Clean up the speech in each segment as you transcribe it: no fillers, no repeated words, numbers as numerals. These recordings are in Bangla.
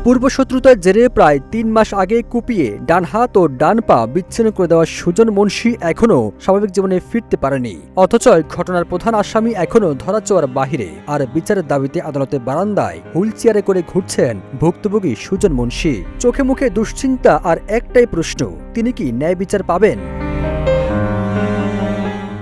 পূর্বশত্রুতার জেরে প্রায় ৩ মাস আগে কুপিয়ে ডান হাত ও ডান পা বিচ্ছিন্ন করে দেওয়া সুজন মুন্সি এখনও স্বাভাবিক জীবনে ফিরতে পারেনি। অথচ ঘটনার প্রধান আসামি এখনও ধরাছোঁয়ার বাহিরে। আর বিচারের দাবিতে আদালতের বারান্দায় হুইল চেয়ারে করে ঘুরছেন ভুক্তভোগী সুজন মুন্সি। চোখে মুখে দুশ্চিন্তা আর একটাই প্রশ্ন, তিনি কি ন্যায় বিচার পাবেন?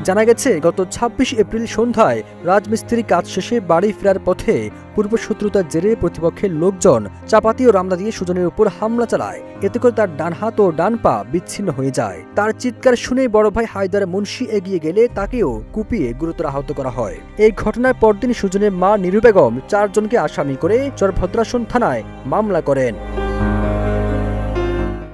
জানা গেছে, গত ২৬ এপ্রিল সন্ধ্যায় রাজমিস্ত্রি কাজ শেষে বাড়ি ফেরার পথে পূর্বশত্রুতার জেরে প্রতিপক্ষের লোকজন চাপাতি ও রামদা দিয়ে সুজনের উপর হামলা চালায়। এতে করে তার ডান হাত ও ডান পা বিচ্ছিন্ন হয়ে যায়। তার চিৎকার শুনে বড় ভাই হায়দার মুন্সি এগিয়ে গেলে তাকেও কুপিয়ে গুরুতর আহত করা হয়। এই ঘটনার পরদিন সুজনের মা নিরু বেগম ৪ জনকে আসামি করে চরভদ্রাসন থানায় মামলা করেন।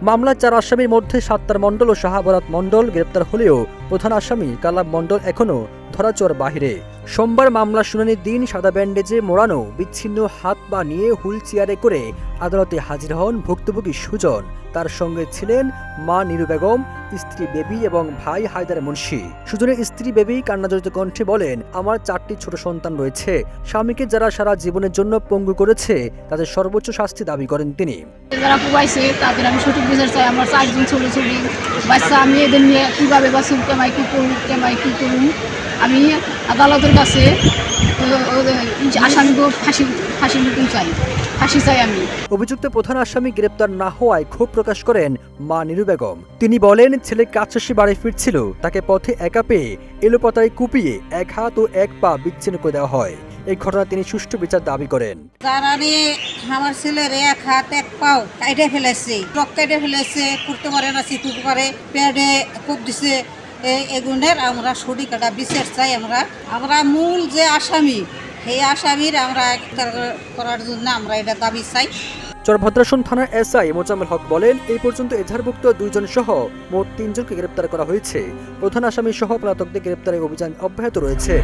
মামলার ৪ আসামির মধ্যে সাত্তার মণ্ডল ও শাহাবরাত মণ্ডল গ্রেপ্তার হলেও প্রধান আসামি কালাম মণ্ডল এখনও ধরাছোঁয়ার বাহিরে। সোমবার মামলা শুনানির দিন সাদা ব্যান্ডেজে মোড়ানো বিচ্ছিন্ন হাত পা নিয়ে হুইল চেয়ারে করে আদালতে হাজির হন ভুক্তভোগী সুজন। তার সঙ্গে ছিলেন মা নিরু বেগম, স্ত্রী বেবি এবং ভাই হায়দার মুন্সি। সুজনের স্ত্রী বেবি কান্নাজড়িত কণ্ঠে বলেন, আমার 4টি ছোট সন্তান রয়েছে। স্বামীকে যারা সারা জীবনের জন্য পঙ্গু করেছে তাদের সর্বোচ্চ শাস্তি দাবি করেন তিনি। যারা পুবাইছে তাদের আমি সঠিক বিচার চাই। আমার 4 জন ছোট ছোট বাচ্চা, আমি এদের নিয়ে কীভাবে বাঁচুন, কি করুন। আমি আদালতের কাছে আসামিকে ফাঁসি হুকুম চাই, ফাঁসি চাই আমি। অভিযুক্ত প্রধান আসামি গ্রেপ্তার না হওয়ায় ক্ষোভ প্রকাশ করেন মা নিরু বেগম। তিনি বলেন, ছেলে কাজ শেষে বাড়ি ফিরছিল, তাকে পথে একা পেয়ে এলোপাতাড়ি কুপিয়ে 1 হাত ও 1 পা বিচ্ছিন্ন করে দেওয়া হয়। এই ঘটনা তিনি সুষ্ঠু বিচার দাবি করেন। আমার ছেলের 1 হাত 1 পাও কেটে ফেলেছে, টক কেটে ফেলেছে, করতে পারে না, শিখতে পারে, পেটে কোপ দিছে। এগুনের আমরা সঠিক একটা বিচার চাই। আমরা মূল যে আসামি, এই আসামির আমরা করার জন্য আমরা এটা দাবি চাই। চরভদ্রাসন থানার এসআই মোজাম্মেল হক বলেন, এই পর্যন্ত এজাহারভুক্ত 2 জন সহ মোট 3 জনকে গ্রেপ্তার করা হয়েছে। প্রধান আসামি সহ পলাতকদের গ্রেপ্তারের অভিযান অব্যাহত রয়েছে।